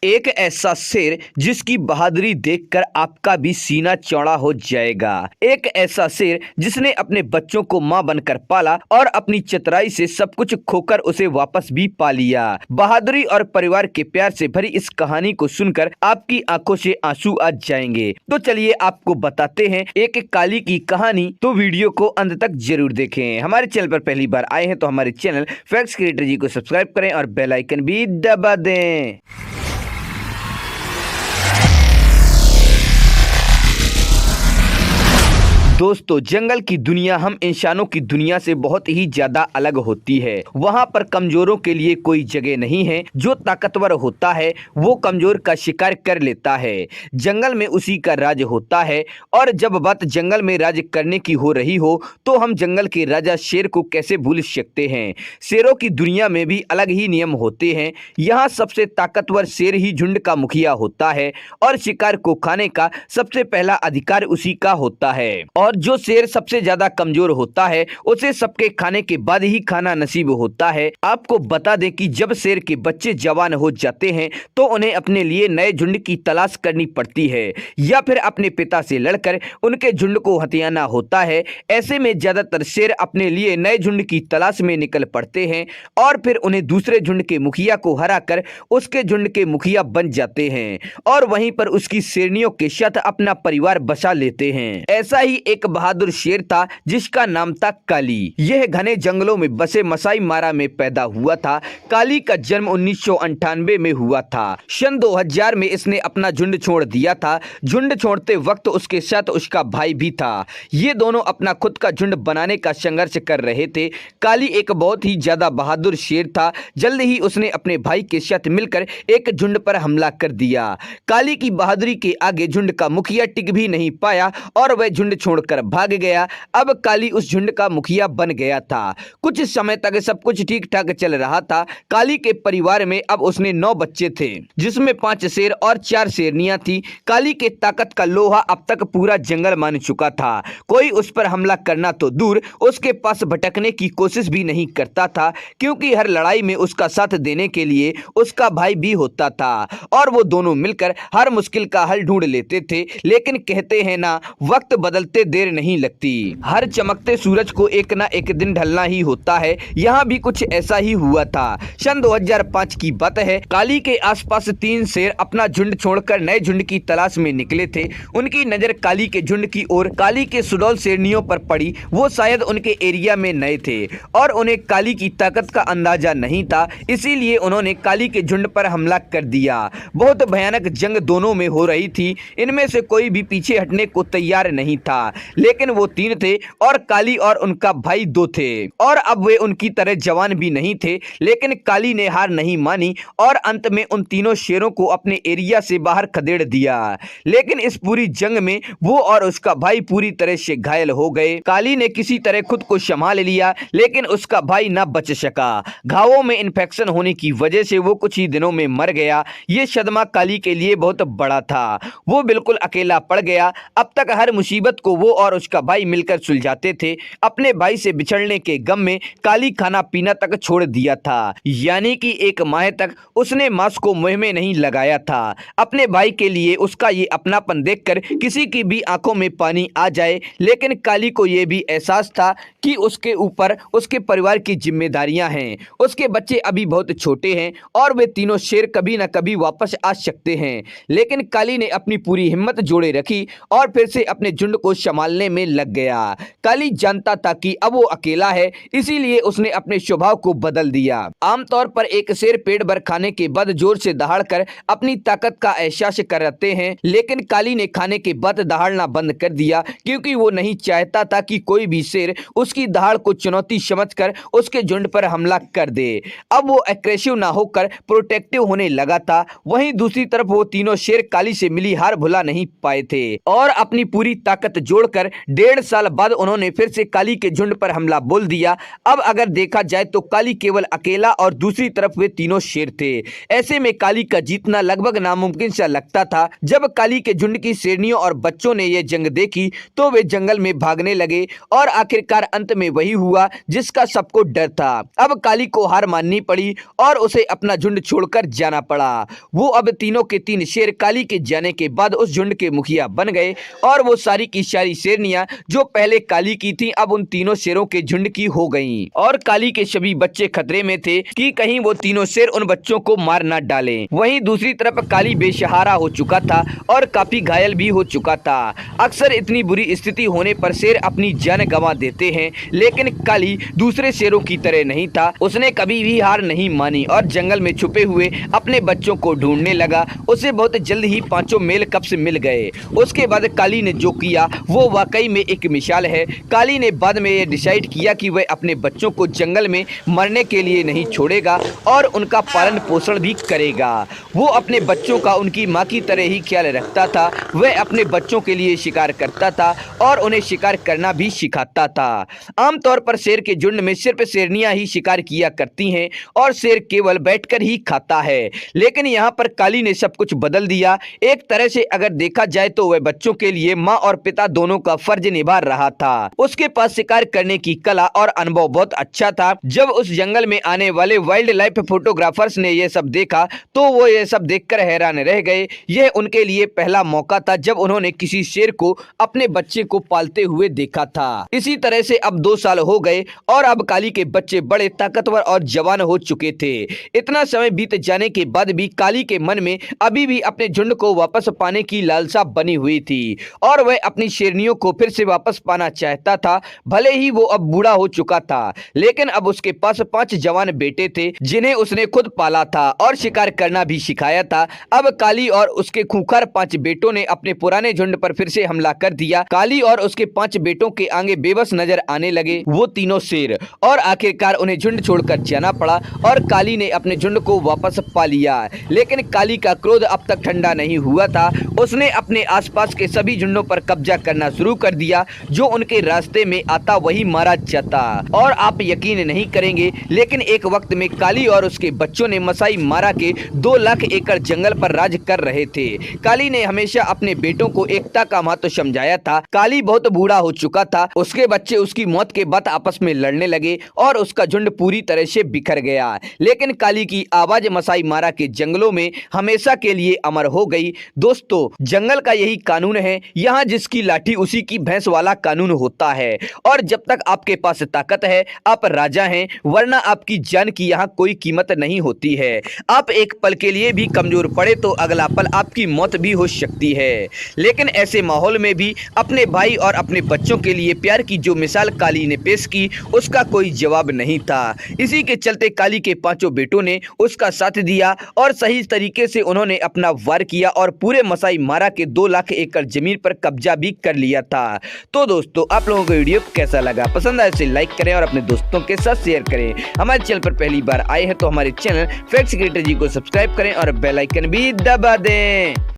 एक ऐसा शेर जिसकी बहादुरी देखकर आपका भी सीना चौड़ा हो जाएगा। एक ऐसा शेर जिसने अपने बच्चों को मां बनकर पाला और अपनी चतुराई से सब कुछ खोकर उसे वापस भी पा लिया। बहादुरी और परिवार के प्यार से भरी इस कहानी को सुनकर आपकी आंखों से आंसू आ जाएंगे। तो चलिए आपको बताते हैं एक काली की कहानी, तो वीडियो को अंत तक जरूर देखें। हमारे चैनल पर पहली बार आए हैं तो हमारे चैनल फैक्ट्स क्रिएटर जी को सब्सक्राइब करें और बेल आइकन भी दबा दें। दोस्तों, जंगल की दुनिया हम इंसानों की दुनिया से बहुत ही ज्यादा अलग होती है। वहाँ पर कमजोरों के लिए कोई जगह नहीं है। जो ताकतवर होता है वो कमजोर का शिकार कर लेता है। जंगल में उसी का राज होता है। और जब बात जंगल में राज करने की हो रही हो तो हम जंगल के राजा शेर को कैसे भूल सकते हैं। शेरों की दुनिया में भी अलग ही नियम होते हैं। यहाँ सबसे ताकतवर शेर ही झुंड का मुखिया होता है और शिकार को खाने का सबसे पहला अधिकार उसी का होता है। और जो शेर सबसे ज्यादा कमजोर होता है उसे सबके खाने के बाद ही खाना नसीब होता है। आपको बता दें कि जब शेर के बच्चे जवान हो जाते हैं तो उन्हें अपने लिए नए झुंड की तलाश करनी पड़ती है या फिर अपने पिता से लड़कर उनके झुंड को हथियाना होता है। ऐसे में ज्यादातर शेर अपने लिए नए झुंड की तलाश में निकल पड़ते हैं और फिर उन्हें दूसरे झुंड के मुखिया को हराकर उसके झुंड के मुखिया बन जाते हैं और वहीं पर उसकी शेरनियों के साथ अपना परिवार बसा लेते हैं। ऐसा ही एक बहादुर शेर था जिसका नाम था काली। यह घने जंगलों में बसे मसाई मारा में पैदा हुआ था। काली का जन्म 1998 में हुआ था। सन 2000 में इसने अपना झुंड छोड़ दिया था। झुंड छोड़ते वक्त उसके साथ उसका भाई भी था। ये दोनों अपना खुद का झुंड बनाने का संघर्ष कर रहे थे। काली एक बहुत ही ज्यादा बहादुर शेर था। जल्द ही उसने अपने भाई के साथ मिलकर एक झुंड पर हमला कर दिया। काली की बहादुरी के आगे झुंड का मुखिया टिक भी नहीं पाया और वह झुंड छोड़कर भाग गया। अब काली उस झुंड का मुखिया बन गया था। कुछ समय तक सब कुछ ठीक ठाक चल रहा था। काली के परिवार में अब उसने 9 बच्चे थे जिसमें 5 शेर और 4 शेरनियां थी। काली के ताकत का लोहा अब तक पूरा जंगल मान चुका था। कोई उस पर हमला करना तो दूर, उसके पास भटकने की कोशिश भी नहीं करता था क्योंकि हर लड़ाई में उसका साथ देने के लिए उसका भाई भी होता था और वो दोनों मिलकर हर मुश्किल का हल ढूंढ लेते थे। लेकिन कहते हैं ना, वक्त बदलते देर नहीं लगती। हर चमकते सूरज को एक ना एक दिन ढलना ही होता है। यहाँ भी कुछ ऐसा ही हुआ था। सन 2005 की बात है। काली के आसपास 3 शेर अपना झुंड छोड़कर नए झुंड की तलाश में निकले थे। उनकी नजर काली के झुंड की ओर काली के सुडौल शेरनियों पर पड़ी। वो शायद उनके एरिया में नए थे और उन्हें काली की ताकत का अंदाजा नहीं था, इसीलिए उन्होंने काली के झुंड पर हमला कर दिया। बहुत भयानक जंग दोनों में हो रही थी। इनमें से कोई भी पीछे हटने को तैयार नहीं था। लेकिन वो 3 थे और काली और उनका भाई 2 थे और अब वे उनकी तरह जवान भी नहीं थे। लेकिन काली ने हार नहीं मानी और अंत में उन तीनों शेरों को अपने एरिया से बाहर खदेड़ दिया। लेकिन इस पूरी जंग में वो और उसका भाई पूरी तरह से घायल हो गए। काली ने किसी तरह खुद को संभाल लिया लेकिन उसका भाई ना बच सका। घावों में इन्फेक्शन होने की वजह से वो कुछ ही दिनों में मर गया। ये सदमा काली के लिए बहुत बड़ा था। वो बिल्कुल अकेला पड़ गया। अब तक हर मुसीबत को वो और उसका भाई मिलकर सुलझाते थे। अपने भाई से बिछड़ने के गम में काली खाना पीना तक छोड़ दिया था। यानी कि 1 माह तक उसने मांस को मुंह में नहीं लगाया था। अपने भाई के लिए उसका ये अपनापन देखकर किसी की भी आंखों में पानी आ जाए। लेकिन काली को यह भी एहसास था कि उसके ऊपर उसके परिवार की जिम्मेदारियां हैं। उसके बच्चे अभी बहुत छोटे हैं और वे तीनों शेर कभी न कभी वापस आ सकते हैं। लेकिन काली ने अपनी पूरी हिम्मत जोड़े रखी और फिर से अपने झुंड को संभालने में लग गया। काली जानता था कि अब वो अकेला है, इसीलिए उसने अपने स्वभाव को बदल दिया। आमतौर पर एक शेर पेट भर खाने के बाद जोर से दहाड़कर अपनी ताकत का एहसास करते हैं। लेकिन काली ने खाने के बाद दहाड़ना बंद कर दिया क्योंकि वो नहीं चाहता था कि कोई भी शेर उसकी दहाड़ को चुनौती समझकर उसके झुंड पर हमला कर दे। अब वो एग्रेसिव ना होकर प्रोटेक्टिव होने लगा था। वहीं दूसरी तरफ वो तीनों शेर काली से मिली हार भुला नहीं पाए थे और अपनी पूरी ताकत जोड़ छोड़कर 1.5 साल बाद उन्होंने फिर से काली के झुंड पर हमला बोल दिया। अब अगर देखा जाए तो काली केवल अकेला और दूसरी तरफ वे तीनों शेर थे। ऐसे में काली का जीतना लगभग नामुमकिन सा लगता था। जब काली के झुंड की शेरनियों और बच्चों ने यह जंग देखी तो वे जंगल में भागने लगे और आखिरकार अंत में वही हुआ जिसका सबको डर था। अब काली को हार माननी पड़ी और उसे अपना झुंड छोड़कर जाना पड़ा। वो अब तीनों के तीन शेर काली के जाने के बाद उस झुंड के मुखिया बन गए और वो सारी की सारी शेरनियां जो पहले काली की थी अब उन तीनों शेरों के झुंड की हो गईं। और काली के सभी बच्चे खतरे में थे कि कहीं वो तीनों शेर उन बच्चों को मार ना डालें। वहीं दूसरी तरफ काली बेसहारा हो चुका था और काफी घायल भी हो चुका था। अक्सर इतनी बुरी स्थिति होने पर शेर अपनी जान गंवा देते हैं, लेकिन काली दूसरे शेरों की तरह नहीं था। उसने कभी भी हार नहीं मानी और जंगल में छुपे हुए अपने बच्चों को ढूंढने लगा। उसे बहुत जल्द ही पांचों मेल कप्स मिल गए। उसके बाद काली ने जो किया वो वाकई में एक मिसाल है। काली ने बाद में ये डिसाइड किया कि वह अपने बच्चों को जंगल में मरने के लिए नहीं छोड़ेगा और उनका पालन पोषण भी करेगा। वो अपने बच्चों का उनकी माँ की तरह ही ख्याल रखता था। वह अपने बच्चों के लिए शिकार करता था और उन्हें शिकार करना भी सिखाता था। आमतौर पर शेर के झुंड में सिर्फ शेरनियां ही शिकार किया करती हैं और शेर केवल बैठकर ही खाता है, लेकिन यहाँ पर काली ने सब कुछ बदल दिया। एक तरह से अगर देखा जाए तो वह बच्चों के लिए माँ और पिता दोनों का फर्ज निभा रहा था। उसके पास शिकार करने की कला और अनुभव बहुत अच्छा था। जब उस जंगल में आने वाले वाइल्ड लाइफ फोटोग्राफर्स ने यह सब देखा तो वो ये सब देखकर हैरान रह गए। यह उनके लिए पहला मौका था जब उन्होंने किसी शेर को अपने बच्चे को पालते हुए देखा था। इसी तरह से अब 2 साल हो गए और अब काली के बच्चे बड़े ताकतवर और जवान हो चुके थे। इतना समय बीत जाने के बाद भी काली के मन में अभी भी अपने झुंड को वापस पाने की लालसा बनी हुई थी और वह अपनी शेरनियों को फिर से वापस पाना चाहता था। भले ही वो अब बूढ़ा हो चुका था, लेकिन अब उसके पास 5 जवान बेटे थे जिन्हें उसने खुद पाला था और शिकार करना भी सिखाया था। अब काली और उसके खूंखार 5 बेटों ने अपने पुराने झुंड पर फिर से हमला कर दिया। काली और उसके 5 बेटों के आगे बेबस नजर आने लगे वो तीनों शेर और आखिरकार उन्हें झुंड छोड़कर जाना पड़ा और काली ने अपने झुंड को वापस पा लिया। लेकिन काली का क्रोध अब तक ठंडा नहीं हुआ था। उसने अपने आसपास के सभी झुंडों पर कब्जा करना शुरू कर दिया। जो उनके रास्ते में आता वही मारा जाता। और आप यकीन नहीं करेंगे, लेकिन एक वक्त में काली और उसके बच्चों ने मसाई मारा के 2 लाख एकड़ जंगल पर राज कर रहे थे। काली ने हमेशा अपने बेटों को एकता का महत्व समझाया था। काली बहुत बूढ़ा हो चुका था। उसके बच्चे उसकी मौत के बाद आपस में लड़ने लगे और उसका झुंड पूरी तरह से बिखर गया। लेकिन काली की आवाज मसाई मारा के जंगलों में हमेशा के लिए अमर हो गई। दोस्तों, जंगल का यही कानून है, यहाँ जिसकी लाठी उसी की भैंस वाला कानून होता है। और जब तक आपके पास ताकत है आप राजा हैं, वरना आपकी जान की यहाँ कोई कीमत नहीं होती है। आप एक पल के लिए भी कमजोर पड़े तो अगला पल आपकी मौत भी हो सकती है। लेकिन ऐसे माहौल में भी अपने भाई और अपने बच्चों के लिए प्यार की जो मिसाल काली ने पेश की उसका कोई जवाब नहीं था। इसी के चलते काली के 5 बेटों ने उसका साथ दिया और सही तरीके से उन्होंने अपना वार किया और पूरे मसाई मारा के 2 लाख एकड़ जमीन पर कब्जा भी कर लिया था। तो दोस्तों, आप लोगों को वीडियो कैसा लगा? पसंद आए तो लाइक करें और अपने दोस्तों के साथ शेयर करें। हमारे चैनल पर पहली बार आए हैं तो हमारे चैनल फैक्ट क्रिएटर जी को सब्सक्राइब करें और बेल आइकन भी दबा दें।